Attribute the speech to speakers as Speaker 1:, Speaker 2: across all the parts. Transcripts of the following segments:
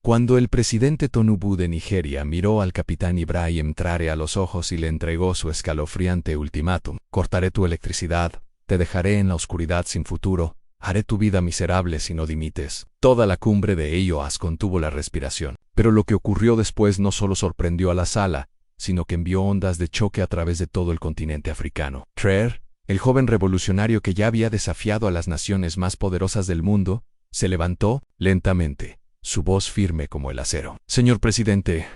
Speaker 1: Cuando el presidente Tinubu de Nigeria miró al capitán Ibrahim Traoré a los ojos y le entregó su escalofriante ultimátum: cortaré tu electricidad, te dejaré en la oscuridad sin futuro, haré tu vida miserable si no dimites. Toda la cumbre de ECOWAS contuvo la respiración. Pero lo que ocurrió después no solo sorprendió a la sala, sino que envió ondas de choque a través de todo el continente africano. Traoré, el joven revolucionario que ya había desafiado a las naciones más poderosas del mundo, se levantó lentamente, su voz firme como el acero. Señor presidente,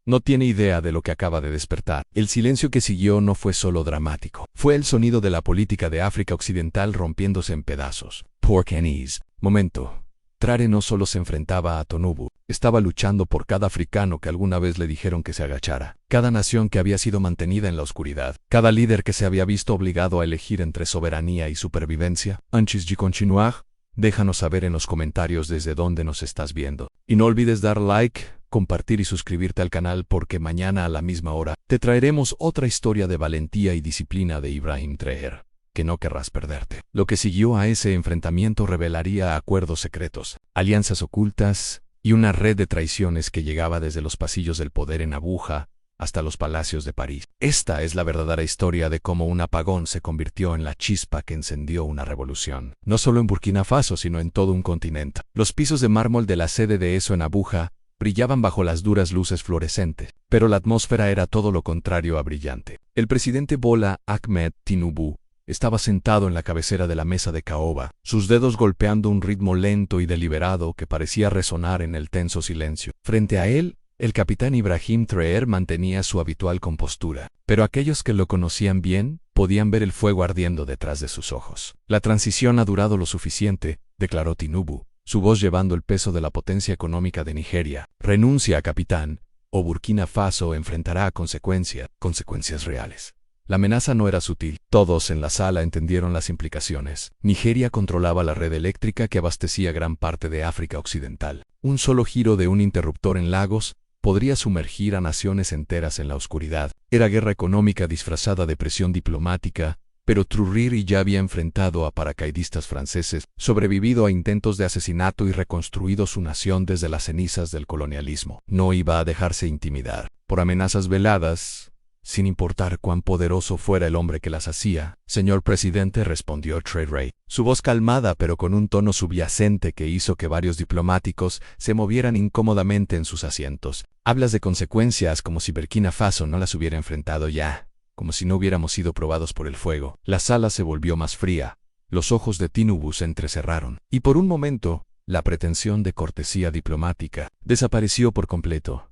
Speaker 1: no tiene idea de lo que acaba de despertar. El silencio que siguió no fue solo dramático. Fue el sonido de la política de África Occidental rompiéndose en pedazos. Pork and ease. Momento. Traoré no solo se enfrentaba a Tinubu, estaba luchando por cada africano que alguna vez le dijeron que se agachara, cada nación que había sido mantenida en la oscuridad, cada líder que se había visto obligado a elegir entre soberanía y supervivencia. Antes de continuar, déjanos saber en los comentarios desde dónde nos estás viendo. Y no olvides dar like, compartir y suscribirte al canal porque mañana a la misma hora te traeremos otra historia de valentía y disciplina de Ibrahim Traoré, que no querrás perderte. Lo que siguió a ese enfrentamiento revelaría acuerdos secretos, alianzas ocultas y una red de traiciones que llegaba desde los pasillos del poder en Abuja hasta los palacios de París. Esta es la verdadera historia de cómo un apagón se convirtió en la chispa que encendió una revolución. No solo en Burkina Faso, sino en todo un continente. Los pisos de mármol de la sede de ESO en Abuja brillaban bajo las duras luces fluorescentes, pero la atmósfera era todo lo contrario a brillante. El presidente Bola Ahmed Tinubu estaba sentado en la cabecera de la mesa de caoba, sus dedos golpeando un ritmo lento y deliberado que parecía resonar en el tenso silencio. Frente a él, el capitán Ibrahim Traoré mantenía su habitual compostura, pero aquellos que lo conocían bien podían ver el fuego ardiendo detrás de sus ojos. La transición ha durado lo suficiente, declaró Tinubu, su voz llevando el peso de la potencia económica de Nigeria. Renuncia, capitán, o Burkina Faso enfrentará consecuencias reales. La amenaza no era sutil. Todos en la sala entendieron las implicaciones. Nigeria controlaba la red eléctrica que abastecía gran parte de África Occidental. Un solo giro de un interruptor en Lagos podría sumergir a naciones enteras en la oscuridad. Era guerra económica disfrazada de presión diplomática, pero Traoré ya había enfrentado a paracaidistas franceses, sobrevivido a intentos de asesinato y reconstruido su nación desde las cenizas del colonialismo. No iba a dejarse intimidar por amenazas veladas, sin importar cuán poderoso fuera el hombre que las hacía. Señor presidente, respondió Traoré, su voz calmada pero con un tono subyacente que hizo que varios diplomáticos se movieran incómodamente en sus asientos. Hablas de consecuencias como si Burkina Faso no las hubiera enfrentado ya, como si no hubiéramos sido probados por el fuego. La sala se volvió más fría, los ojos de Tinubu se entrecerraron, y por un momento, la pretensión de cortesía diplomática desapareció por completo.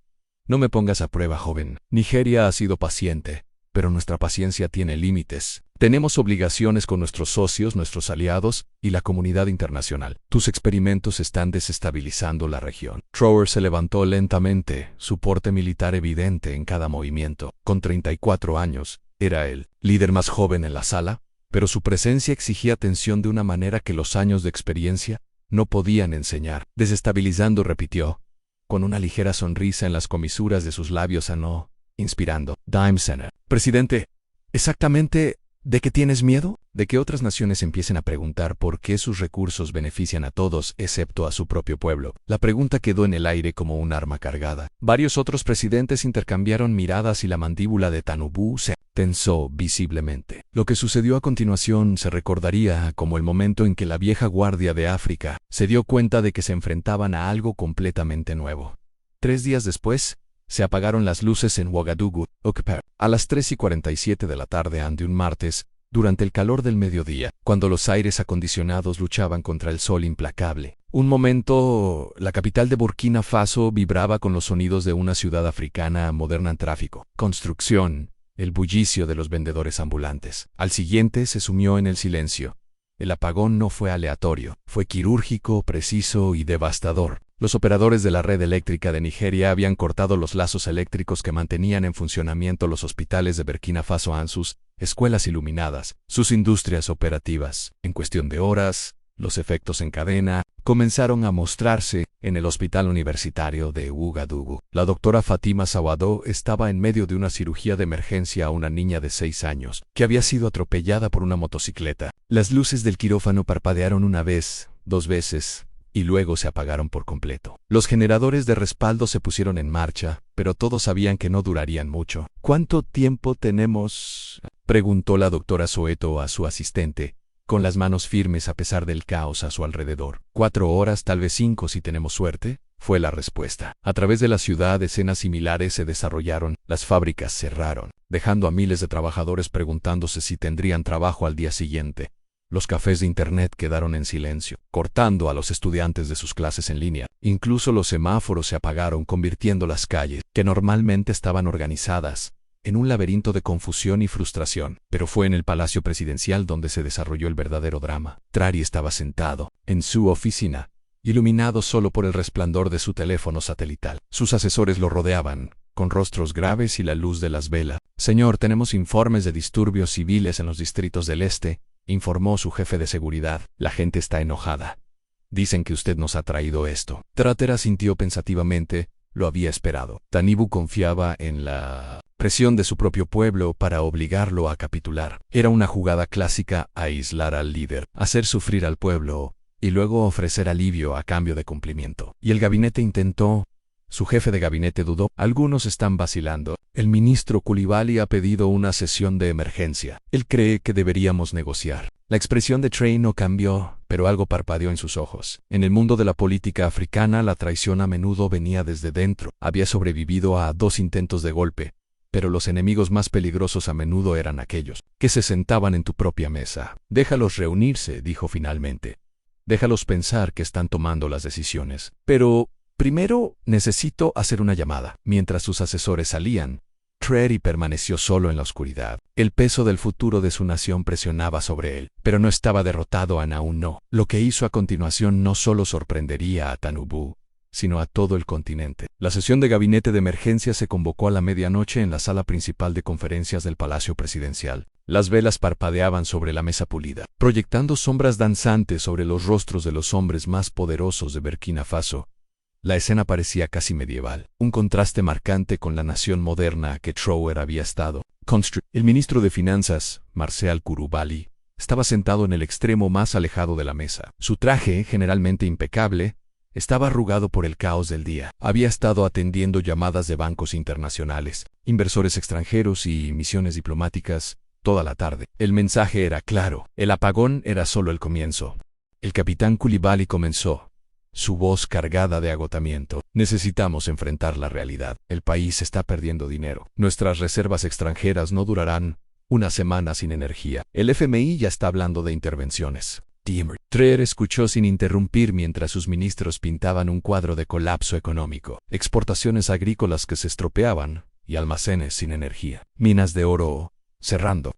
Speaker 1: No me pongas a prueba, joven. Nigeria ha sido paciente, pero nuestra paciencia tiene límites. Tenemos obligaciones con nuestros socios, nuestros aliados y la comunidad internacional. Tus experimentos están desestabilizando la región. Traoré se levantó lentamente, su porte militar evidente en cada movimiento. Con 34 años, era el líder más joven en la sala, pero su presencia exigía atención de una manera que los años de experiencia no podían enseñar. Desestabilizando, repitió, con una ligera sonrisa en las comisuras de sus labios, inspirando. Dime Center. Presidente, ¿exactamente de qué tienes miedo? De que otras naciones empiecen a preguntar por qué sus recursos benefician a todos excepto a su propio pueblo. La pregunta quedó en el aire como un arma cargada. Varios otros presidentes intercambiaron miradas y la mandíbula de Tinubu se tensó visiblemente. Lo que sucedió a continuación se recordaría como el momento en que la vieja guardia de África se dio cuenta de que se enfrentaban a algo completamente nuevo. 3 días después, se apagaron las luces en Ouagadougou, a las 3:47 de la tarde de un martes, durante el calor del mediodía, cuando los aires acondicionados luchaban contra el sol implacable. Un momento, la capital de Burkina Faso vibraba con los sonidos de una ciudad africana moderna en tráfico, construcción, el bullicio de los vendedores ambulantes. Al siguiente se sumió en el silencio. El apagón no fue aleatorio, fue quirúrgico, preciso y devastador. Los operadores de la red eléctrica de Nigeria habían cortado los lazos eléctricos que mantenían en funcionamiento los hospitales de Burkina Faso, sus escuelas iluminadas, sus industrias operativas. En cuestión de horas, los efectos en cadena comenzaron a mostrarse en el hospital universitario de Ouagadougou. La doctora Fatima Sawado estaba en medio de una cirugía de emergencia a una niña de 6 años, que había sido atropellada por una motocicleta. Las luces del quirófano parpadearon una vez, 2 veces, y luego se apagaron por completo. Los generadores de respaldo se pusieron en marcha, pero todos sabían que no durarían mucho. ¿Cuánto tiempo tenemos?, preguntó la doctora Soeto a su asistente, con las manos firmes a pesar del caos a su alrededor. 4 horas, tal vez 5 si tenemos suerte, fue la respuesta. A través de la ciudad, escenas similares se desarrollaron. Las fábricas cerraron, dejando a miles de trabajadores preguntándose si tendrían trabajo al día siguiente. Los cafés de Internet quedaron en silencio, cortando a los estudiantes de sus clases en línea. Incluso los semáforos se apagaron, convirtiendo las calles, que normalmente estaban organizadas, en un laberinto de confusión y frustración. Pero fue en el Palacio Presidencial donde se desarrolló el verdadero drama. Trari estaba sentado en su oficina, iluminado solo por el resplandor de su teléfono satelital. Sus asesores lo rodeaban, con rostros graves y la luz de las velas. Señor, tenemos informes de disturbios civiles en los distritos del este, informó su jefe de seguridad. La gente está enojada. Dicen que usted nos ha traído esto. Trater asintió pensativamente. Lo había esperado. Tanibu confiaba en la presión de su propio pueblo para obligarlo a capitular. Era una jugada clásica: aislar al líder, hacer sufrir al pueblo, y luego ofrecer alivio a cambio de cumplimiento. Y el gabinete intentó. Su jefe de gabinete dudó. Algunos están vacilando. El ministro Coulibaly ha pedido una sesión de emergencia. Él cree que deberíamos negociar. La expresión de Trey no cambió, pero algo parpadeó en sus ojos. En el mundo de la política africana, la traición a menudo venía desde dentro. Había sobrevivido a 2 intentos de golpe, pero los enemigos más peligrosos a menudo eran aquellos que se sentaban en tu propia mesa. Déjalos reunirse, dijo finalmente. Déjalos pensar que están tomando las decisiones. Pero primero necesito hacer una llamada. Mientras sus asesores salían, Trey permaneció solo en la oscuridad. El peso del futuro de su nación presionaba sobre él, pero no estaba derrotado aún no. Lo que hizo a continuación no solo sorprendería a Tanibu, sino a todo el continente. La sesión de gabinete de emergencia se convocó a la medianoche en la sala principal de conferencias del Palacio Presidencial. Las velas parpadeaban sobre la mesa pulida, proyectando sombras danzantes sobre los rostros de los hombres más poderosos de Burkina Faso. La escena parecía casi medieval, un contraste marcante con la nación moderna que Trower había estado. El ministro de Finanzas, Marcel Coulibaly, estaba sentado en el extremo más alejado de la mesa. Su traje, generalmente impecable, estaba arrugado por el caos del día. Había estado atendiendo llamadas de bancos internacionales, inversores extranjeros y misiones diplomáticas toda la tarde. El mensaje era claro. El apagón era solo el comienzo. El capitán Coulibaly comenzó, su voz cargada de agotamiento. Necesitamos enfrentar la realidad. El país está perdiendo dinero. Nuestras reservas extranjeras no durarán una semana sin energía. El FMI ya está hablando de intervenciones. Trey escuchó sin interrumpir mientras sus ministros pintaban un cuadro de colapso económico. Exportaciones agrícolas que se estropeaban y almacenes sin energía. Minas de oro cerrando.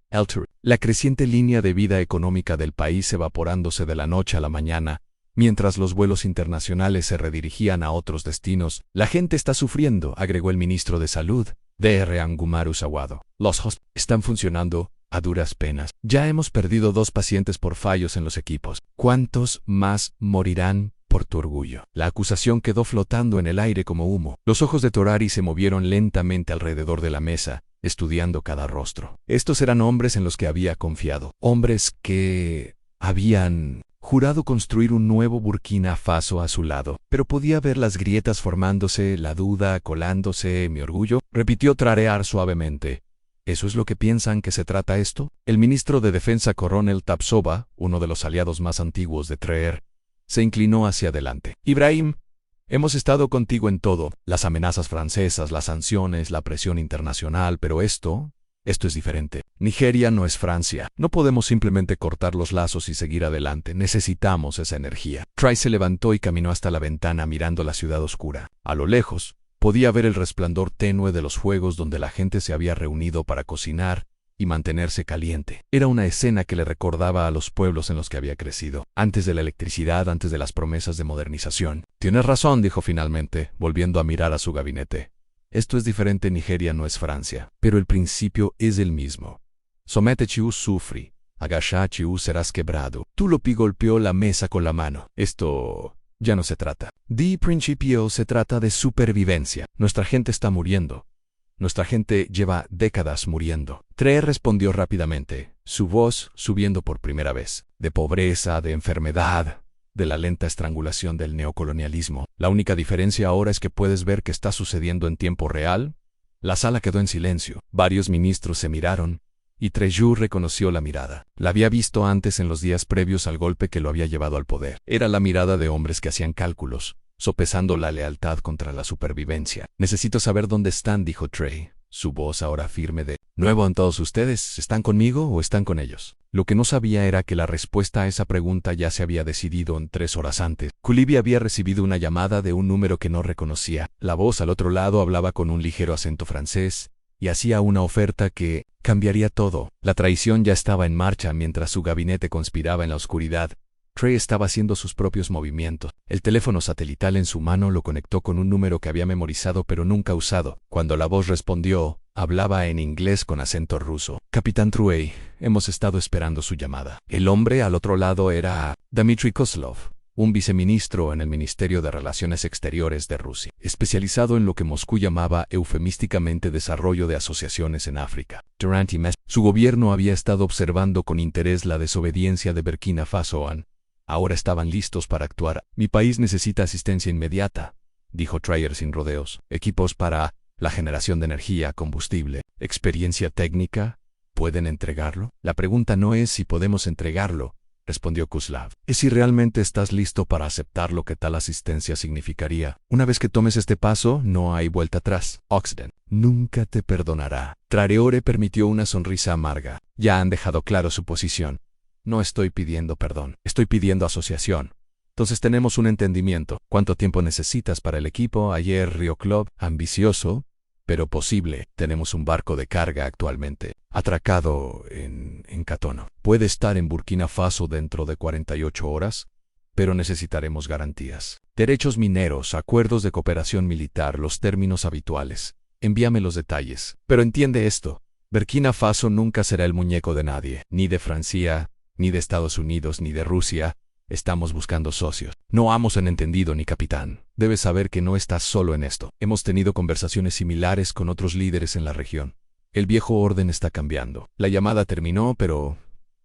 Speaker 1: La creciente línea de vida económica del país evaporándose de la noche a la mañana. Mientras los vuelos internacionales se redirigían a otros destinos, la gente está sufriendo, agregó el ministro de Salud, Dr. Angumaru Sawado. Los hospitales están funcionando a duras penas. Ya hemos perdido 2 pacientes por fallos en los equipos. ¿Cuántos más morirán por tu orgullo? La acusación quedó flotando en el aire como humo. Los ojos de Torari se movieron lentamente alrededor de la mesa, estudiando cada rostro. Estos eran hombres en los que había confiado. Hombres que habían jurado construir un nuevo Burkina Faso a su lado, pero podía ver las grietas formándose, la duda colándose. Mi orgullo, repitió Trarear suavemente. ¿Eso es lo que piensan que se trata esto? El ministro de Defensa Coronel Tapsoba, uno de los aliados más antiguos de Traer, se inclinó hacia adelante. Ibrahim, hemos estado contigo en todo, las amenazas francesas, las sanciones, la presión internacional, pero esto es diferente. Nigeria no es Francia. No podemos simplemente cortar los lazos y seguir adelante. Necesitamos esa energía. Trey se levantó y caminó hasta la ventana mirando la ciudad oscura. A lo lejos, podía ver el resplandor tenue de los fuegos donde la gente se había reunido para cocinar y mantenerse caliente. Era una escena que le recordaba a los pueblos en los que había crecido, antes de la electricidad, antes de las promesas de modernización. Tienes razón, dijo finalmente, volviendo a mirar a su gabinete. Esto es diferente. Nigeria no es Francia, pero el principio es el mismo. Sométete u sufri, agachate u serás quebrado. Tulopi golpeó la mesa con la mano. Esto ya no se trata. Di principio se trata de supervivencia. Nuestra gente está muriendo. Nuestra gente lleva décadas muriendo. Trey respondió rápidamente, su voz subiendo por primera vez. De pobreza, de enfermedad, de la lenta estrangulación del neocolonialismo. La única diferencia ahora es que puedes ver que está sucediendo en tiempo real. La sala quedó en silencio. Varios ministros se miraron, y Trejoux reconoció la mirada. La había visto antes en los días previos al golpe que lo había llevado al poder. Era la mirada de hombres que hacían cálculos, sopesando la lealtad contra la supervivencia. «Necesito saber dónde están», dijo Trey, su voz ahora firme de nuevo en todos ustedes. ¿Están conmigo o están con ellos? Lo que no sabía era que la respuesta a esa pregunta ya se había decidido 3 horas antes. Kulibi había recibido una llamada de un número que no reconocía. La voz al otro lado hablaba con un ligero acento francés y hacía una oferta que cambiaría todo. La traición ya estaba en marcha mientras su gabinete conspiraba en la oscuridad. Trey estaba haciendo sus propios movimientos. El teléfono satelital en su mano lo conectó con un número que había memorizado pero nunca usado. Cuando la voz respondió, hablaba en inglés con acento ruso. «Capitán Truey, hemos estado esperando su llamada». El hombre al otro lado era Dmitry Kozlov, un viceministro en el Ministerio de Relaciones Exteriores de Rusia, especializado en lo que Moscú llamaba eufemísticamente desarrollo de asociaciones en África. Durante meses, su gobierno había estado observando con interés la desobediencia de Burkina Faso. Ahora estaban listos para actuar. «Mi país necesita asistencia inmediata», dijo Trayer sin rodeos. «Equipos para la generación de energía, combustible, experiencia técnica. ¿Pueden entregarlo?» «La pregunta no es si podemos entregarlo», respondió Kozlov. «Es si realmente estás listo para aceptar lo que tal asistencia significaría. Una vez que tomes este paso, no hay vuelta atrás. Occident nunca te perdonará». Traore permitió una sonrisa amarga. Ya han dejado claro su posición. «No estoy pidiendo perdón, estoy pidiendo asociación. Entonces tenemos un entendimiento. ¿Cuánto tiempo necesitas para el equipo?» «Ayer Rio Club, ambicioso, pero posible. Tenemos un barco de carga actualmente atracado en Katono. Puede estar en Burkina Faso dentro de 48 horas, pero necesitaremos garantías. Derechos mineros, acuerdos de cooperación militar, los términos habituales. Envíame los detalles. Pero entiende esto. Burkina Faso nunca será el muñeco de nadie, ni de Francia, ni de Estados Unidos, ni de Rusia. Estamos buscando socios. No hemos entendido ni capitán. Debes saber que no estás solo en esto. Hemos tenido conversaciones similares con otros líderes en la región. El viejo orden está cambiando». La llamada terminó, pero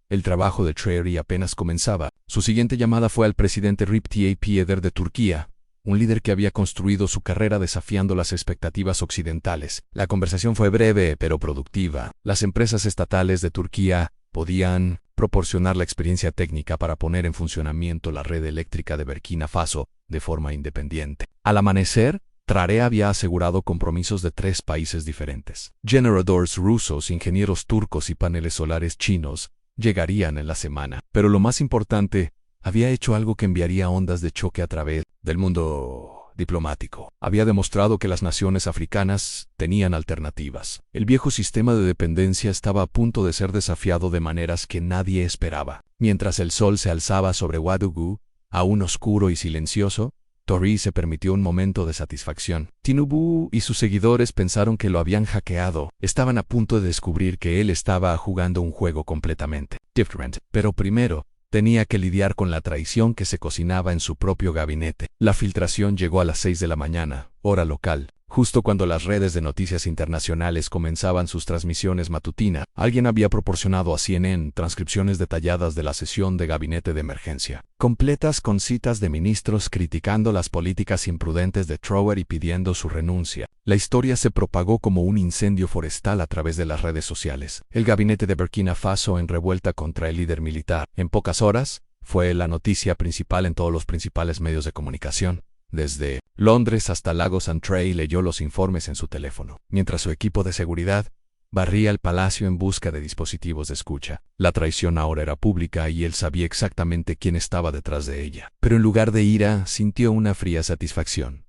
Speaker 1: el trabajo de Traore apenas comenzaba. Su siguiente llamada fue al presidente Recep Tayyip Erdogan de Turquía, un líder que había construido su carrera desafiando las expectativas occidentales. La conversación fue breve pero productiva. Las empresas estatales de Turquía podían proporcionar la experiencia técnica para poner en funcionamiento la red eléctrica de Burkina Faso de forma independiente. Al amanecer, Traore había asegurado compromisos de 3 países diferentes. Generadores rusos, ingenieros turcos y paneles solares chinos llegarían en la semana. Pero lo más importante, había hecho algo que enviaría ondas de choque a través del mundo diplomático. Había demostrado que las naciones africanas tenían alternativas. El viejo sistema de dependencia estaba a punto de ser desafiado de maneras que nadie esperaba. Mientras el sol se alzaba sobre Ouagadougou, aún oscuro y silencioso, Traore se permitió un momento de satisfacción. Tinubu y sus seguidores pensaron que lo habían hackeado. Estaban a punto de descubrir que él estaba jugando un juego completamente diferente. Pero primero, tenía que lidiar con la traición que se cocinaba en su propio gabinete. La filtración llegó a las 6 de la mañana, hora local. Justo cuando las redes de noticias internacionales comenzaban sus transmisiones matutinas, alguien había proporcionado a CNN transcripciones detalladas de la sesión de gabinete de emergencia, completas con citas de ministros criticando las políticas imprudentes de Traore y pidiendo su renuncia. La historia se propagó como un incendio forestal a través de las redes sociales. El gabinete de Burkina Faso en revuelta contra el líder militar. En pocas horas, fue la noticia principal en todos los principales medios de comunicación. Desde Londres hasta Lagos, Traore leyó los informes en su teléfono, mientras su equipo de seguridad barría el palacio en busca de dispositivos de escucha. La traición ahora era pública y él sabía exactamente quién estaba detrás de ella. Pero en lugar de ira, sintió una fría satisfacción.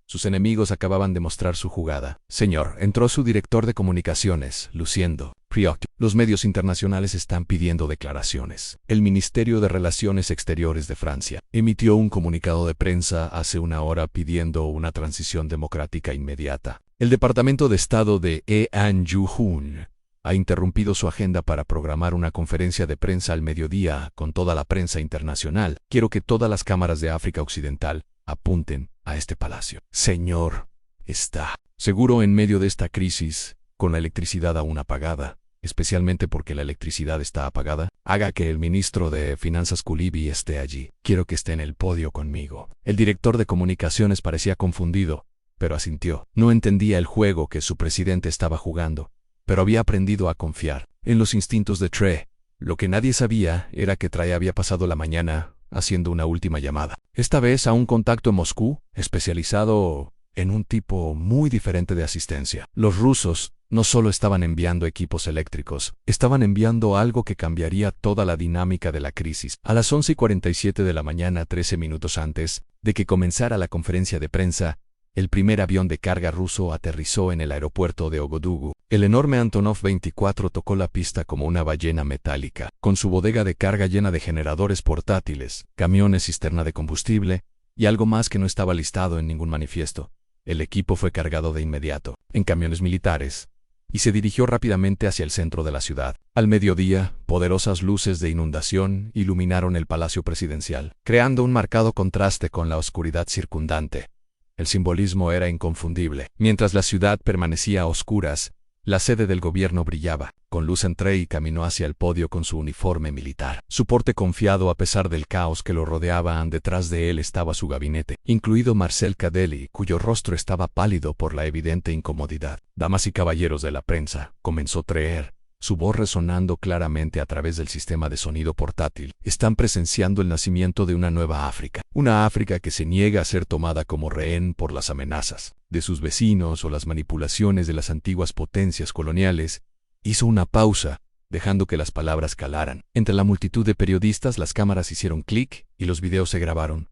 Speaker 1: Sus enemigos acababan de mostrar su jugada. «Señor», entró su director de comunicaciones, luciendo preocupado. «Los medios internacionales están pidiendo declaraciones». El Ministerio de Relaciones Exteriores de Francia emitió un comunicado de prensa hace una hora pidiendo una transición democrática inmediata. El Departamento de Estado de An Yu-hun ha interrumpido su agenda para programar una conferencia de prensa al mediodía con toda la prensa internacional. «Quiero que todas las cámaras de África Occidental apunten a este palacio. Señor, está seguro en medio de esta crisis, con la electricidad aún apagada. especialmente porque la electricidad está apagada. Haga que el ministro de Finanzas Kulibi esté allí. Quiero que esté en el podio conmigo. El director de comunicaciones parecía confundido, pero asintió. No entendía el juego que su presidente estaba jugando, pero había aprendido a confiar en los instintos de Tre. Lo que nadie sabía era que Tre había pasado la mañana haciendo una última llamada. Esta vez a un contacto en Moscú, especializado en un tipo muy diferente de asistencia. Los rusos no solo estaban enviando equipos eléctricos, estaban enviando algo que cambiaría toda la dinámica de la crisis. A las 11:47 de la mañana, 13 minutos antes de que comenzara la conferencia de prensa, el primer avión de carga ruso aterrizó en el aeropuerto de Ogodugu. El enorme Antonov 24 tocó la pista como una ballena metálica, con su bodega de carga llena de generadores portátiles, camiones cisterna de combustible y algo más que no estaba listado en ningún manifiesto. El equipo fue cargado de inmediato, en camiones militares, y se dirigió rápidamente hacia el centro de la ciudad. Al mediodía, poderosas luces de inundación iluminaron el palacio presidencial, creando un marcado contraste con la oscuridad circundante. El simbolismo era inconfundible. Mientras la ciudad permanecía a oscuras, la sede del gobierno brillaba. Con luz entré y caminó hacia el podio con su uniforme militar. Su porte confiado a pesar del caos que lo rodeaba. Detrás de él estaba su gabinete, incluido Marcel Cadelli, cuyo rostro estaba pálido por la evidente incomodidad. «Damas y caballeros de la prensa», comenzó Treer, su voz resonando claramente a través del sistema de sonido portátil. «Están presenciando el nacimiento de una nueva África. Una África que se niega a ser tomada como rehén por las amenazas de sus vecinos o las manipulaciones de las antiguas potencias coloniales». Hizo una pausa, dejando que las palabras calaran. Entre la multitud de periodistas las cámaras hicieron clic y los videos se grabaron,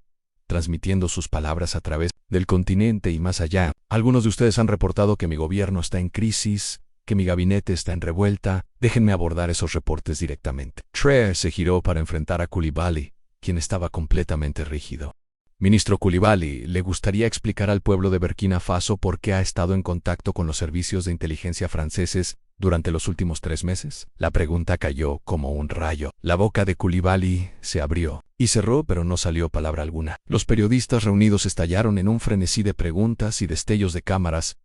Speaker 1: transmitiendo sus palabras a través del continente y más allá. «Algunos de ustedes han reportado que mi gobierno está en crisis, que mi gabinete está en revuelta. Déjenme abordar esos reportes directamente». Tre se giró para enfrentar a Coulibaly, quien estaba completamente rígido. «Ministro Coulibaly, ¿le gustaría explicar al pueblo de Burkina Faso por qué ha estado en contacto con los servicios de inteligencia franceses durante los últimos 3 meses?» La pregunta cayó como un rayo. La boca de Coulibaly se abrió y cerró, pero no salió palabra alguna. Los periodistas reunidos estallaron en un frenesí de preguntas y destellos de cámaras.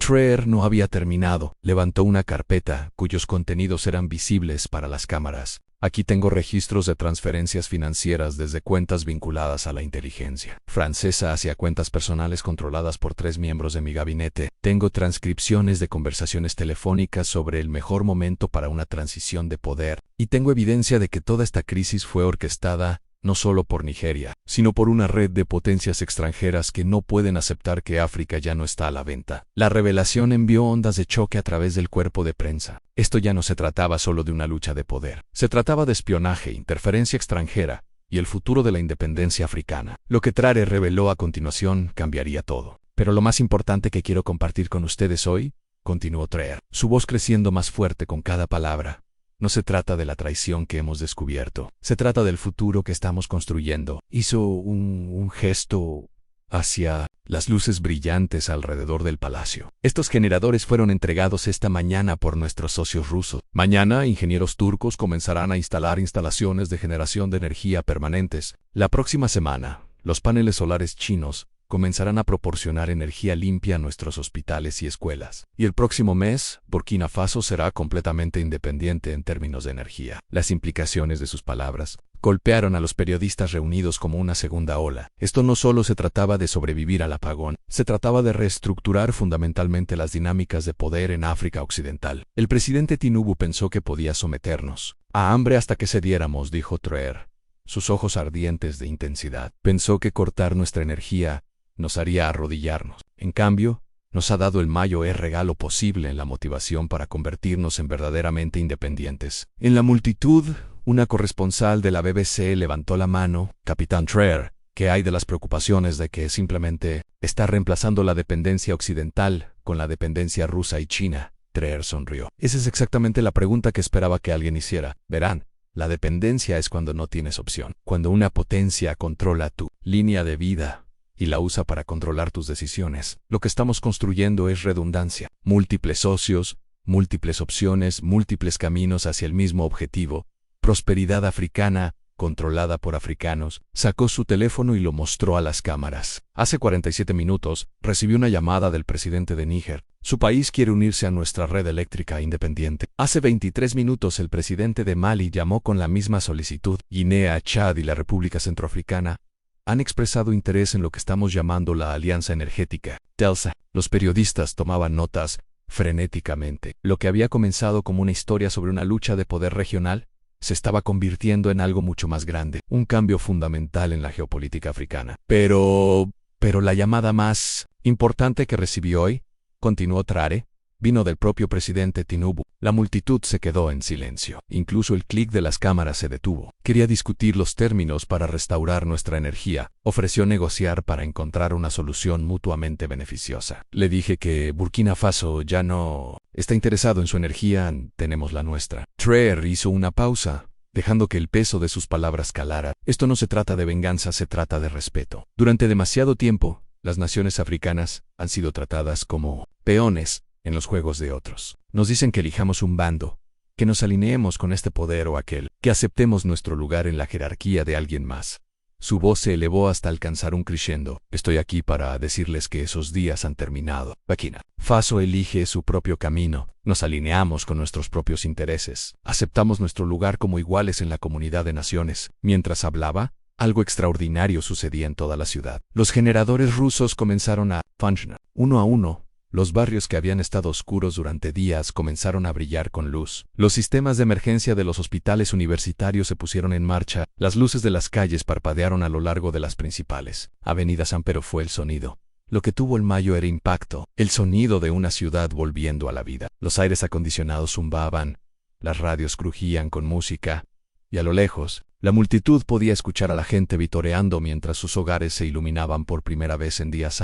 Speaker 1: Treer no había terminado. Levantó una carpeta cuyos contenidos eran visibles para las cámaras. «Aquí tengo registros de transferencias financieras desde cuentas vinculadas a la inteligencia francesa hacia cuentas personales controladas por 3 miembros de mi gabinete. Tengo transcripciones de conversaciones telefónicas sobre el mejor momento para una transición de poder. Y tengo evidencia de que toda esta crisis fue orquestada no solo por Nigeria, sino por una red de potencias extranjeras que no pueden aceptar que África ya no está a la venta». La revelación envió ondas de choque a través del cuerpo de prensa. Esto ya no se trataba solo de una lucha de poder. Se trataba de espionaje, interferencia extranjera y el futuro de la independencia africana. Lo que Traore reveló a continuación cambiaría todo. «Pero lo más importante que quiero compartir con ustedes hoy», continuó Treer, su voz creciendo más fuerte con cada palabra, «no se trata de la traición que hemos descubierto. Se trata del futuro que estamos construyendo». Hizo un gesto hacia las luces brillantes alrededor del palacio. «Estos generadores fueron entregados esta mañana por nuestros socios rusos. Mañana, ingenieros turcos comenzarán a instalar instalaciones de generación de energía permanentes. La próxima semana, los paneles solares chinos comenzarán a proporcionar energía limpia a nuestros hospitales y escuelas. Y el próximo mes, Burkina Faso será completamente independiente en términos de energía». Las implicaciones de sus palabras golpearon a los periodistas reunidos como una segunda ola. Esto no solo se trataba de sobrevivir al apagón, se trataba de reestructurar fundamentalmente las dinámicas de poder en África Occidental. «El presidente Tinubu pensó que podía someternos a hambre hasta que cediéramos», dijo Treer, sus ojos ardientes de intensidad. «Pensó que cortar nuestra energía nos haría arrodillarnos. En cambio, nos ha dado el mayor regalo posible en la motivación para convertirnos en verdaderamente independientes». En la multitud, una corresponsal de la BBC levantó la mano. «Capitán Treer, ¿qué hay de las preocupaciones de que simplemente está reemplazando la dependencia occidental con la dependencia rusa y china?» Treer sonrió. «Esa es exactamente la pregunta que esperaba que alguien hiciera. Verán, la dependencia es cuando no tienes opción, cuando una potencia controla tu línea de vida y la usa para controlar tus decisiones. Lo que estamos construyendo es redundancia. Múltiples socios, múltiples opciones, múltiples caminos hacia el mismo objetivo. Prosperidad africana controlada por africanos, sacó su teléfono y lo mostró a las cámaras. Hace 47 minutos, recibí una llamada del presidente de Níger. Su país quiere unirse a nuestra red eléctrica independiente. Hace 23 minutos el presidente de Mali llamó con la misma solicitud. Guinea, Chad y la República Centroafricana han expresado interés en lo que estamos llamando la Alianza Energética, TELSA. Los periodistas tomaban notas frenéticamente. Lo que había comenzado como una historia sobre una lucha de poder regional se estaba convirtiendo en algo mucho más grande, un cambio fundamental en la geopolítica africana. Pero la llamada más importante que recibí hoy, continuó Traoré, vino del propio presidente Tinubu. La multitud se quedó en silencio. Incluso el clic de las cámaras se detuvo. Quería discutir los términos para restaurar nuestra energía. Ofreció negociar para encontrar una solución mutuamente beneficiosa. Le dije que Burkina Faso ya no está interesado en su energía, tenemos la nuestra. Traoré hizo una pausa, dejando que el peso de sus palabras calara. Esto no se trata de venganza, se trata de respeto. Durante demasiado tiempo, las naciones africanas han sido tratadas como peones en los juegos de otros. Nos dicen que elijamos un bando, que nos alineemos con este poder o aquel, que aceptemos nuestro lugar en la jerarquía de alguien más. Su voz se elevó hasta alcanzar un crescendo. Estoy aquí para decirles que esos días han terminado. Burkina Faso elige su propio camino. Nos alineamos con nuestros propios intereses. Aceptamos nuestro lugar como iguales en la comunidad de naciones. Mientras hablaba, algo extraordinario sucedía en toda la ciudad. Los generadores rusos comenzaron a funcionar. Uno a uno, los barrios que habían estado oscuros durante días comenzaron a brillar con luz. Los sistemas de emergencia de los hospitales universitarios se pusieron en marcha. Las luces de las calles parpadearon a lo largo de las principales avenidas. Pero fue el sonido lo que tuvo el mayor impacto. El sonido de una ciudad volviendo a la vida. Los aires acondicionados zumbaban, las radios crujían con música, y a lo lejos, la multitud podía escuchar a la gente vitoreando mientras sus hogares se iluminaban por primera vez en días.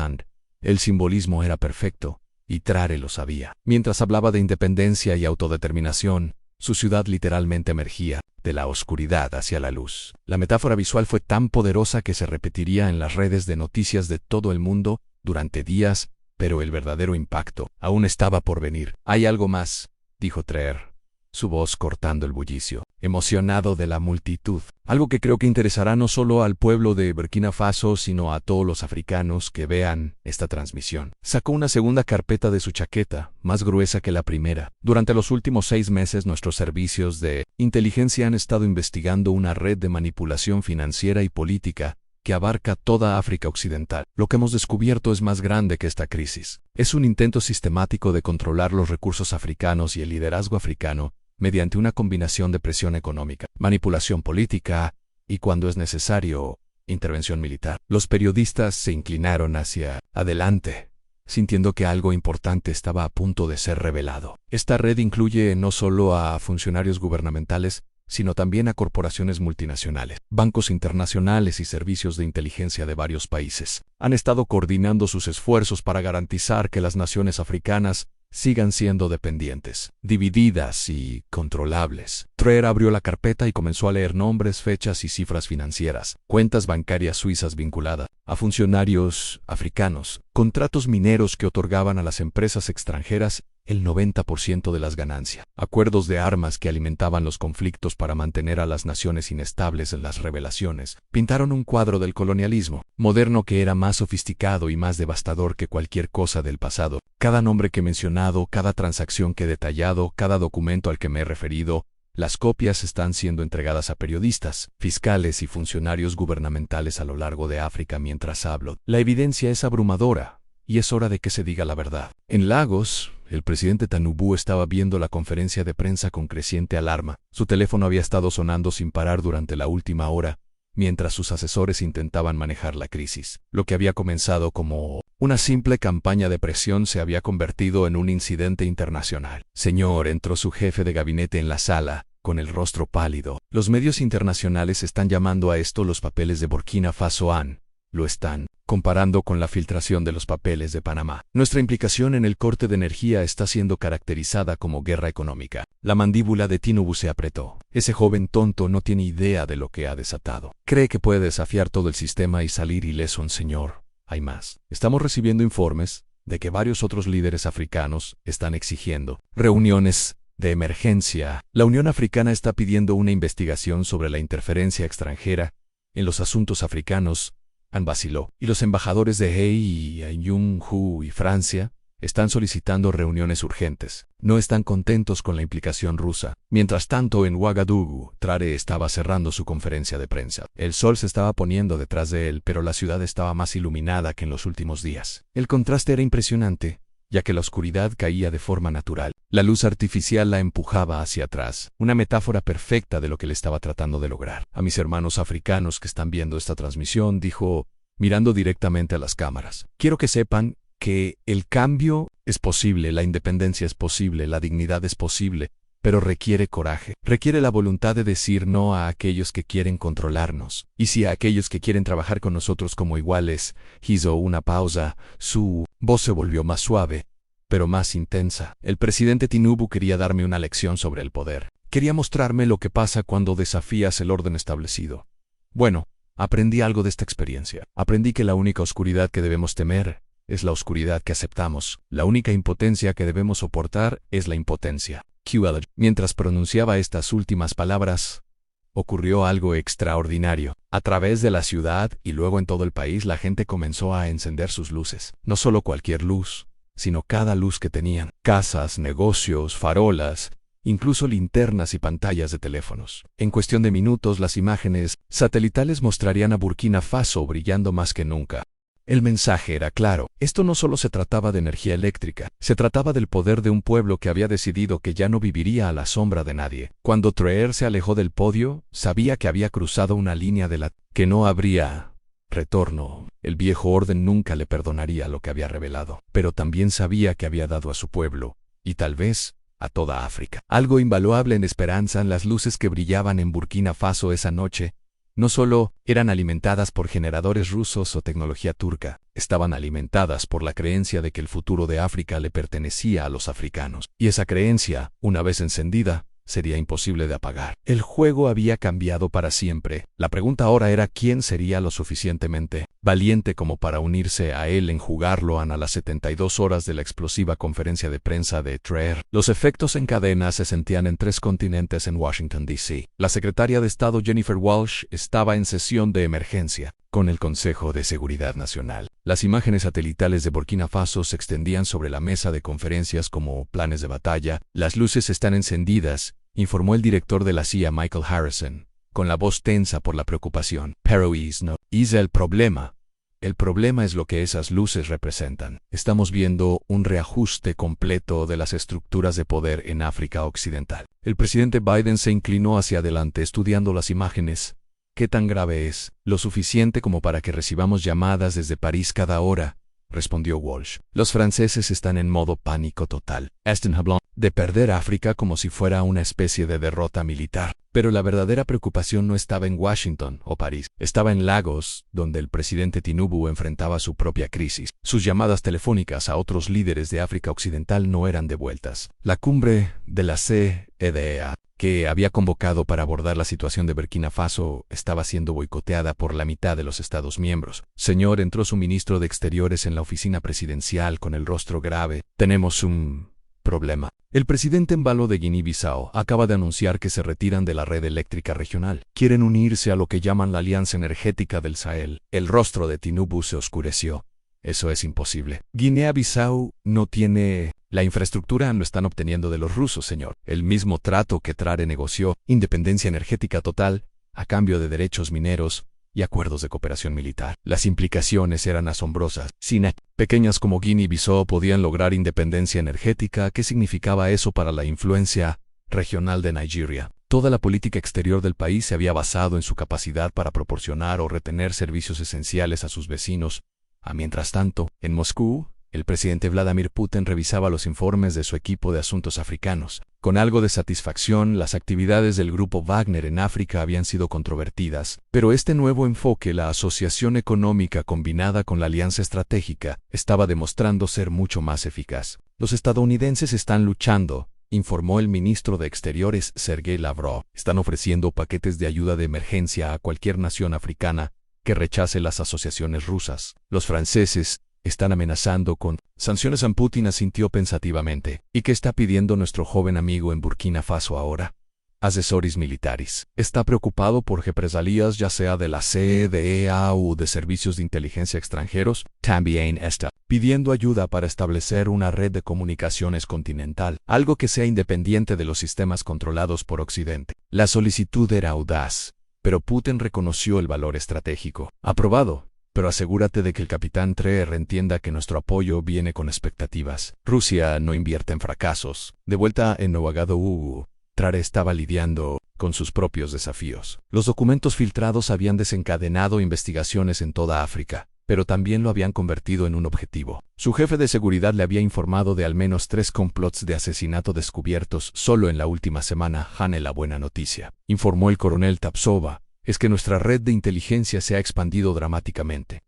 Speaker 1: El simbolismo era perfecto, y Traoré lo sabía. Mientras hablaba de independencia y autodeterminación, su ciudad literalmente emergía de la oscuridad hacia la luz. La metáfora visual fue tan poderosa que se repetiría en las redes de noticias de todo el mundo durante días, pero el verdadero impacto aún estaba por venir. Hay algo más, dijo Traoré, su voz cortando el bullicio, emocionado de la multitud. Algo que creo que interesará no solo al pueblo de Burkina Faso, sino a todos los africanos que vean esta transmisión. Sacó una segunda carpeta de su chaqueta, más gruesa que la primera. Durante los últimos 6 meses, nuestros servicios de inteligencia han estado investigando una red de manipulación financiera y política que abarca toda África Occidental. Lo que hemos descubierto es más grande que esta crisis. Es un intento sistemático de controlar los recursos africanos y el liderazgo africano, mediante una combinación de presión económica, manipulación política y, cuando es necesario, intervención militar. Los periodistas se inclinaron hacia adelante, sintiendo que algo importante estaba a punto de ser revelado. Esta red incluye no solo a funcionarios gubernamentales, sino también a corporaciones multinacionales, bancos internacionales y servicios de inteligencia de varios países. Han estado coordinando sus esfuerzos para garantizar que las naciones africanas sigan siendo dependientes, divididas y controlables. Traoré abrió la carpeta y comenzó a leer nombres, fechas y cifras financieras, cuentas bancarias suizas vinculadas a funcionarios africanos, contratos mineros que otorgaban a las empresas extranjeras el 90% de las ganancias, acuerdos de armas que alimentaban los conflictos para mantener a las naciones inestables. En las revelaciones pintaron un cuadro del colonialismo moderno que era más sofisticado y más devastador que cualquier cosa del pasado. Cada nombre que he mencionado, cada transacción que he detallado, cada documento al que me he referido, las copias están siendo entregadas a periodistas, fiscales y funcionarios gubernamentales a lo largo de África mientras hablo. La evidencia es abrumadora, y es hora de que se diga la verdad. En Lagos, el presidente Tinubu estaba viendo la conferencia de prensa con creciente alarma. Su teléfono había estado sonando sin parar durante la última hora, mientras sus asesores intentaban manejar la crisis. Lo que había comenzado como una simple campaña de presión se había convertido en un incidente internacional. Señor, entró su jefe de gabinete en la sala, con el rostro pálido. Los medios internacionales están llamando a esto los papeles de Burkina Faso. Lo están comparando con la filtración de los papeles de Panamá. Nuestra implicación en el corte de energía está siendo caracterizada como guerra económica. La mandíbula de Tinubu se apretó. Ese joven tonto no tiene idea de lo que ha desatado. Cree que puede desafiar todo el sistema y salir ileso, señor. Hay más. Estamos recibiendo informes de que varios otros líderes africanos están exigiendo reuniones de emergencia. La Unión Africana está pidiendo una investigación sobre la interferencia extranjera en los asuntos africanos, han vaciló, y los embajadores de Haití, Yung-Hu y Francia están solicitando reuniones urgentes. No están contentos con la implicación rusa. Mientras tanto, en Ouagadougou, Traoré estaba cerrando su conferencia de prensa. El sol se estaba poniendo detrás de él, pero la ciudad estaba más iluminada que en los últimos días. El contraste era impresionante, ya que la oscuridad caía de forma natural. La luz artificial la empujaba hacia atrás, una metáfora perfecta de lo que él estaba tratando de lograr. A mis hermanos africanos que están viendo esta transmisión, dijo, mirando directamente a las cámaras, quiero que sepan que el cambio es posible, la independencia es posible, la dignidad es posible, pero requiere coraje, requiere la voluntad de decir no a aquellos que quieren controlarnos, y sí a aquellos que quieren trabajar con nosotros como iguales. Hizo una pausa, su voz se volvió más suave, pero más intensa. El presidente Tinubu quería darme una lección sobre el poder. Quería mostrarme lo que pasa cuando desafías el orden establecido. Bueno, aprendí algo de esta experiencia. Aprendí que la única oscuridad que debemos temer es la oscuridad que aceptamos. La única impotencia que debemos soportar es la impotencia. Mientras pronunciaba estas últimas palabras, ocurrió algo extraordinario. A través de la ciudad y luego en todo el país la gente comenzó a encender sus luces. No solo cualquier luz, sino cada luz que tenían. Casas, negocios, farolas, incluso linternas y pantallas de teléfonos. En cuestión de minutos las imágenes satelitales mostrarían a Burkina Faso brillando más que nunca. El mensaje era claro. Esto no solo se trataba de energía eléctrica, se trataba del poder de un pueblo que había decidido que ya no viviría a la sombra de nadie. Cuando Traoré se alejó del podio, sabía que había cruzado una línea de la que no habría retorno. El viejo orden nunca le perdonaría lo que había revelado, pero también sabía que había dado a su pueblo, y tal vez a toda África, algo invaluable en esperanza. Las luces que brillaban en Burkina Faso esa noche no solo eran alimentadas por generadores rusos o tecnología turca, estaban alimentadas por la creencia de que el futuro de África le pertenecía a los africanos. Y esa creencia, una vez encendida, sería imposible de apagar. El juego había cambiado para siempre. La pregunta ahora era quién sería lo suficientemente valiente como para unirse a él en jugarlo a las 72 horas de la explosiva conferencia de prensa de Traoré. Los efectos en cadena se sentían en 3 continentes en Washington, D.C. La secretaria de Estado Jennifer Walsh estaba en sesión de emergencia con el Consejo de Seguridad Nacional. Las imágenes satelitales de Burkina Faso se extendían sobre la mesa de conferencias como planes de batalla. Las luces están encendidas, informó el director de la CIA Michael Harrison, con la voz tensa por la preocupación. Pero no es el problema. El problema es lo que esas luces representan. Estamos viendo un reajuste completo de las estructuras de poder en África Occidental. El presidente Biden se inclinó hacia adelante estudiando las imágenes. ¿Qué tan grave es? Lo suficiente como para que recibamos llamadas desde París cada hora, respondió Walsh. Los franceses están en modo pánico total. Aston habló de perder África como si fuera una especie de derrota militar. Pero la verdadera preocupación no estaba en Washington o París. Estaba en Lagos, donde el presidente Tinubu enfrentaba su propia crisis. Sus llamadas telefónicas a otros líderes de África Occidental no eran devueltas. La cumbre de la CEDEA, que había convocado para abordar la situación de Burkina Faso, estaba siendo boicoteada por la mitad de los Estados miembros. Señor, entró su ministro de Exteriores en la oficina presidencial con el rostro grave. Tenemos un problema. El presidente Embalo de Guinea-Bissau acaba de anunciar que se retiran de la red eléctrica regional. Quieren unirse a lo que llaman la Alianza Energética del Sahel. El rostro de Tinubu se oscureció. Eso es imposible. Guinea-Bissau no tiene la infraestructura, lo están obteniendo de los rusos, señor. El mismo trato que Traoré negoció, independencia energética total, a cambio de derechos mineros y acuerdos de cooperación militar. Las implicaciones eran asombrosas. Si pequeñas como Guinea-Bissau podían lograr independencia energética, ¿qué significaba eso para la influencia regional de Nigeria? Toda la política exterior del país se había basado en su capacidad para proporcionar o retener servicios esenciales a sus vecinos. Mientras tanto, en Moscú, el presidente Vladimir Putin revisaba los informes de su equipo de asuntos africanos. Con algo de satisfacción, las actividades del grupo Wagner en África habían sido controvertidas, pero este nuevo enfoque, la asociación económica combinada con la alianza estratégica, estaba demostrando ser mucho más eficaz. Los estadounidenses están luchando, informó el ministro de Exteriores Sergei Lavrov. Están ofreciendo paquetes de ayuda de emergencia a cualquier nación africana que rechace las asociaciones rusas. Los franceses están amenazando con sanciones. Putin asintió pensativamente. ¿Y qué está pidiendo nuestro joven amigo en Burkina Faso ahora? Asesores militares. Está preocupado por represalias ya sea de la CEDEA o de servicios de inteligencia extranjeros. También está pidiendo ayuda para establecer una red de comunicaciones continental, algo que sea independiente de los sistemas controlados por Occidente. La solicitud era audaz, pero Putin reconoció el valor estratégico. Aprobado. Pero asegúrate de que el capitán Treer entienda que nuestro apoyo viene con expectativas. Rusia no invierte en fracasos. De vuelta en Ouagadougou, Treer estaba lidiando con sus propios desafíos. Los documentos filtrados habían desencadenado investigaciones en toda África, pero también lo habían convertido en un objetivo. Su jefe de seguridad le había informado de al menos 3 complots de asesinato descubiertos solo en la última semana. Hane, la buena noticia, informó el coronel Tapsova, es que nuestra red de inteligencia se ha expandido dramáticamente.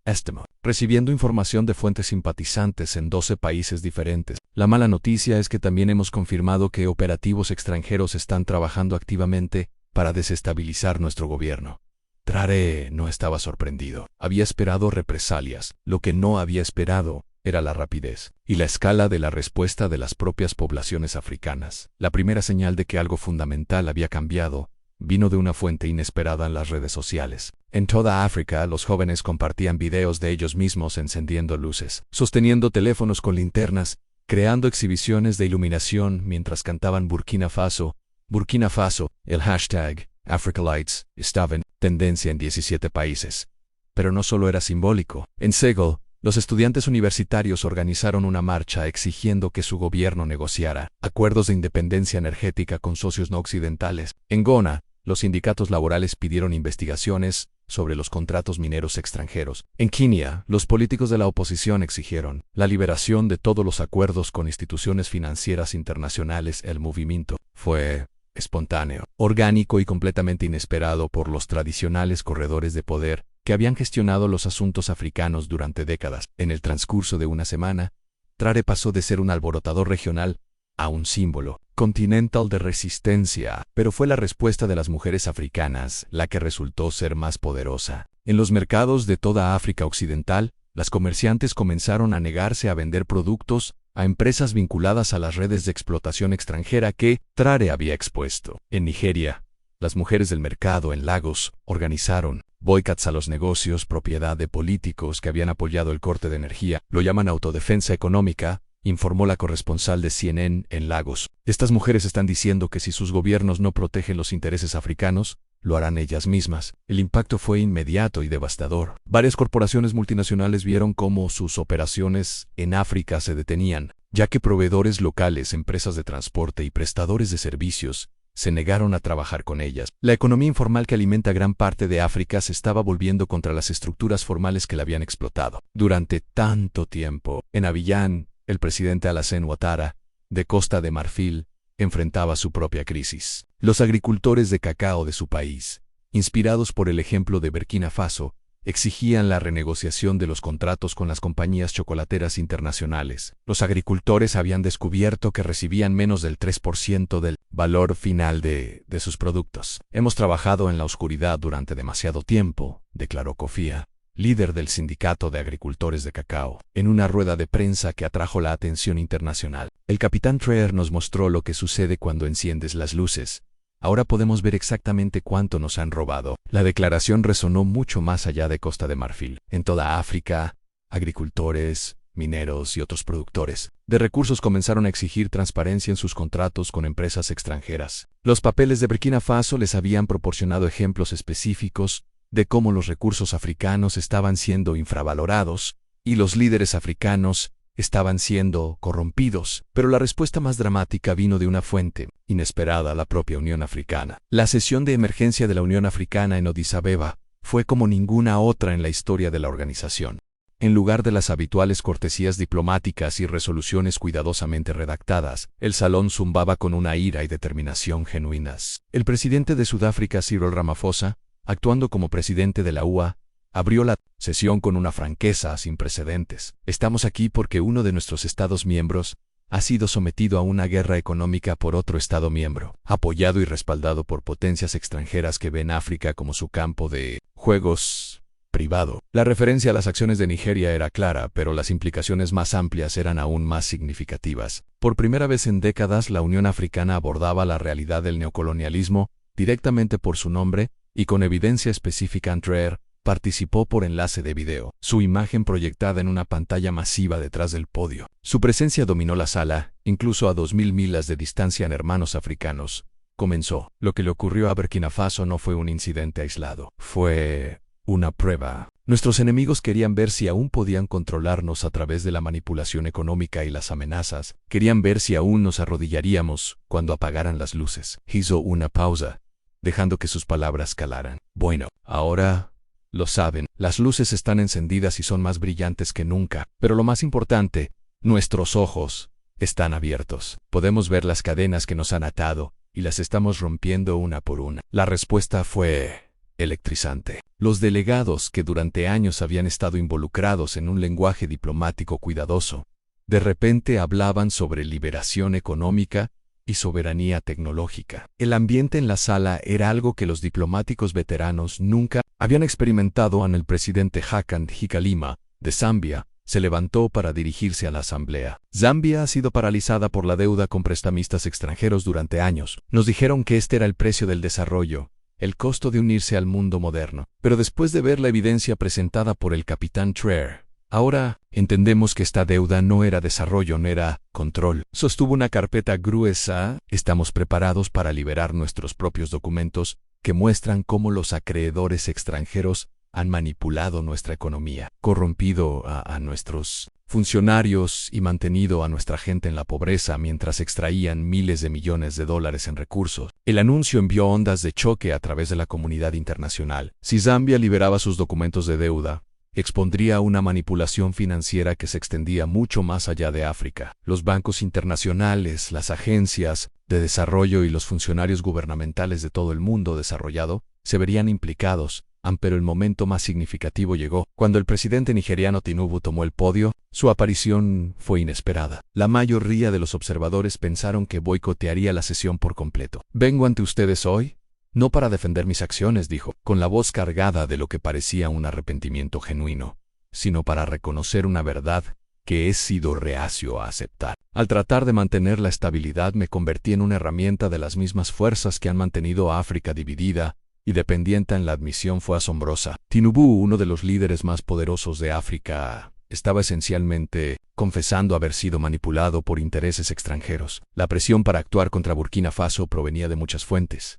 Speaker 1: Recibiendo información de fuentes simpatizantes en 12 países diferentes. La mala noticia es que también hemos confirmado que operativos extranjeros están trabajando activamente para desestabilizar nuestro gobierno. Treer no estaba sorprendido. Había esperado represalias. Lo que no había esperado era la rapidez y la escala de la respuesta de las propias poblaciones africanas. La primera señal de que algo fundamental había cambiado vino de una fuente inesperada en las redes sociales. En toda África, los jóvenes compartían videos de ellos mismos encendiendo luces, sosteniendo teléfonos con linternas, creando exhibiciones de iluminación mientras cantaban Burkina Faso. Burkina Faso, el hashtag AfricaLights, estaba en tendencia en 17 países. Pero no solo era simbólico. En Senegal, los estudiantes universitarios organizaron una marcha exigiendo que su gobierno negociara acuerdos de independencia energética con socios no occidentales. En Ghana, los sindicatos laborales pidieron investigaciones sobre los contratos mineros extranjeros. En Kenia, los políticos de la oposición exigieron la liberación de todos los acuerdos con instituciones financieras internacionales. El movimiento fue espontáneo, orgánico y completamente inesperado por los tradicionales corredores de poder que habían gestionado los asuntos africanos durante décadas. En el transcurso de una semana, Treer pasó de ser un alborotador regional a un símbolo continental de resistencia, pero fue la respuesta de las mujeres africanas la que resultó ser más poderosa. En los mercados de toda África Occidental, las comerciantes comenzaron a negarse a vender productos a empresas vinculadas a las redes de explotación extranjera que Treer había expuesto. En Nigeria, las mujeres del mercado en Lagos organizaron boicots a los negocios propiedad de políticos que habían apoyado el corte de energía. Lo llaman autodefensa económica, informó la corresponsal de CNN en Lagos. Estas mujeres están diciendo que si sus gobiernos no protegen los intereses africanos, lo harán ellas mismas. El impacto fue inmediato y devastador. Varias corporaciones multinacionales vieron cómo sus operaciones en África se detenían, ya que proveedores locales, empresas de transporte y prestadores de servicios se negaron a trabajar con ellas. La economía informal que alimenta gran parte de África se estaba volviendo contra las estructuras formales que la habían explotado durante tanto tiempo. En Abiyán, el presidente Alassane Ouattara, de Costa de Marfil, enfrentaba su propia crisis. Los agricultores de cacao de su país, inspirados por el ejemplo de Burkina Faso, exigían la renegociación de los contratos con las compañías chocolateras internacionales. Los agricultores habían descubierto que recibían menos del 3% del valor final de sus productos. Hemos trabajado en la oscuridad durante demasiado tiempo, declaró Kofia, líder del sindicato de agricultores de cacao, en una rueda de prensa que atrajo la atención internacional. El capitán Treer nos mostró lo que sucede cuando enciendes las luces. Ahora podemos ver exactamente cuánto nos han robado. La declaración resonó mucho más allá de Costa de Marfil. En toda África, agricultores, mineros y otros productores de recursos comenzaron a exigir transparencia en sus contratos con empresas extranjeras. Los papeles de Burkina Faso les habían proporcionado ejemplos específicos de cómo los recursos africanos estaban siendo infravalorados y los líderes africanos estaban siendo corrompidos, pero la respuesta más dramática vino de una fuente inesperada, la propia Unión Africana. La sesión de emergencia de la Unión Africana en Addis Abeba fue como ninguna otra en la historia de la organización. En lugar de las habituales cortesías diplomáticas y resoluciones cuidadosamente redactadas, el salón zumbaba con una ira y determinación genuinas. El presidente de Sudáfrica, Cyril Ramaphosa, actuando como presidente de la UA, abrió la sesión con una franqueza sin precedentes. Estamos aquí porque uno de nuestros Estados miembros ha sido sometido a una guerra económica por otro Estado miembro, apoyado y respaldado por potencias extranjeras que ven África como su campo de juegos privado. La referencia a las acciones de Nigeria era clara, pero las implicaciones más amplias eran aún más significativas. Por primera vez en décadas, la Unión Africana abordaba la realidad del neocolonialismo directamente por su nombre y con evidencia específica. Antreer participó por enlace de video, su imagen proyectada en una pantalla masiva detrás del podio. Su presencia dominó la sala, incluso a 2000 millas de distancia. En Hermanos Africanos comenzó. Lo que le ocurrió a Burkina Faso no fue un incidente aislado, fue una prueba. Nuestros enemigos querían ver si aún podían controlarnos a través de la manipulación económica y las amenazas. Querían ver si aún nos arrodillaríamos cuando apagaran las luces. Hizo una pausa, dejando que sus palabras calaran. Bueno, ahora lo saben, las luces están encendidas y son más brillantes que nunca. Pero lo más importante, nuestros ojos están abiertos. Podemos ver las cadenas que nos han atado y las estamos rompiendo una por una. La respuesta fue electrizante. Los delegados, que durante años habían estado involucrados en un lenguaje diplomático cuidadoso, de repente hablaban sobre liberación económica y soberanía tecnológica. El ambiente en la sala era algo que los diplomáticos veteranos nunca habían experimentado. El presidente Hakainde Hichilema, de Zambia, se levantó para dirigirse a la asamblea. Zambia ha sido paralizada por la deuda con prestamistas extranjeros durante años. Nos dijeron que este era el precio del desarrollo, el costo de unirse al mundo moderno. Pero después de ver la evidencia presentada por el capitán Antreer, ahora entendemos que esta deuda no era desarrollo, no era control. Sostuvo una carpeta gruesa. Estamos preparados para liberar nuestros propios documentos que muestran cómo los acreedores extranjeros han manipulado nuestra economía, corrompido a nuestros funcionarios y mantenido a nuestra gente en la pobreza mientras extraían miles de millones de dólares en recursos. El anuncio envió ondas de choque a través de la comunidad internacional. Si Zambia liberaba sus documentos de deuda, expondría una manipulación financiera que se extendía mucho más allá de África. Los bancos internacionales, las agencias de desarrollo y los funcionarios gubernamentales de todo el mundo desarrollado se verían implicados. Pero el momento más significativo llegó. Cuando el presidente nigeriano Tinubu tomó el podio, su aparición fue inesperada. La mayoría de los observadores pensaron que boicotearía la sesión por completo. Vengo ante ustedes hoy no para defender mis acciones, dijo, con la voz cargada de lo que parecía un arrepentimiento genuino, sino para reconocer una verdad que he sido reacio a aceptar. Al tratar de mantener la estabilidad, me convertí en una herramienta de las mismas fuerzas que han mantenido a África dividida y dependiente. En la admisión fue asombrosa. Tinubu, uno de los líderes más poderosos de África, estaba esencialmente confesando haber sido manipulado por intereses extranjeros. La presión para actuar contra Burkina Faso provenía de muchas fuentes.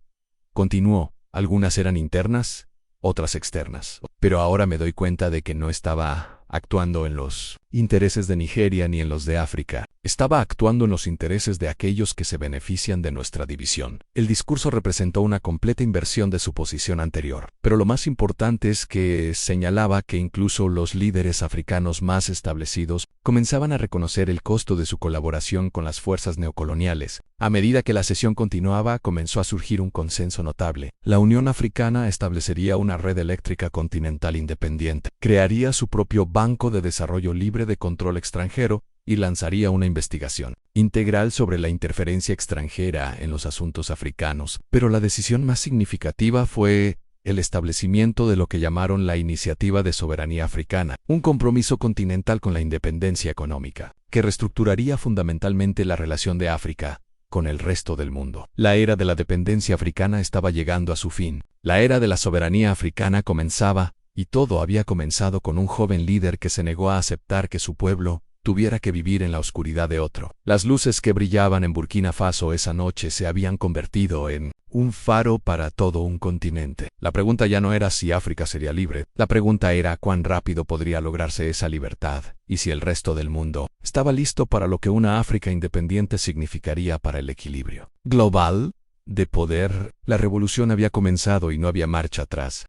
Speaker 1: Continuó, algunas eran internas, otras externas. Pero ahora me doy cuenta de que no estaba actuando en los intereses de Nigeria ni en los de África. Estaba actuando en los intereses de aquellos que se benefician de nuestra división. El discurso representó una completa inversión de su posición anterior. Pero lo más importante es que señalaba que incluso los líderes africanos más establecidos comenzaban a reconocer el costo de su colaboración con las fuerzas neocoloniales. A medida que la sesión continuaba, comenzó a surgir un consenso notable. La Unión Africana establecería una red eléctrica continental independiente, crearía su propio Banco de Desarrollo Libre de Control Extranjero y lanzaría una investigación integral sobre la interferencia extranjera en los asuntos africanos. Pero la decisión más significativa fue el establecimiento de lo que llamaron la Iniciativa de Soberanía Africana, un compromiso continental con la independencia económica, que reestructuraría fundamentalmente la relación de África con el resto del mundo. La era de la dependencia africana estaba llegando a su fin. La era de la soberanía africana comenzaba, y todo había comenzado con un joven líder que se negó a aceptar que su pueblo tuviera que vivir en la oscuridad de otro. Las luces que brillaban en Burkina Faso esa noche se habían convertido en un faro para todo un continente. La pregunta ya no era si África sería libre, la pregunta era cuán rápido podría lograrse esa libertad, y si el resto del mundo estaba listo para lo que una África independiente significaría para el equilibrio global de poder. La revolución había comenzado y no había marcha atrás.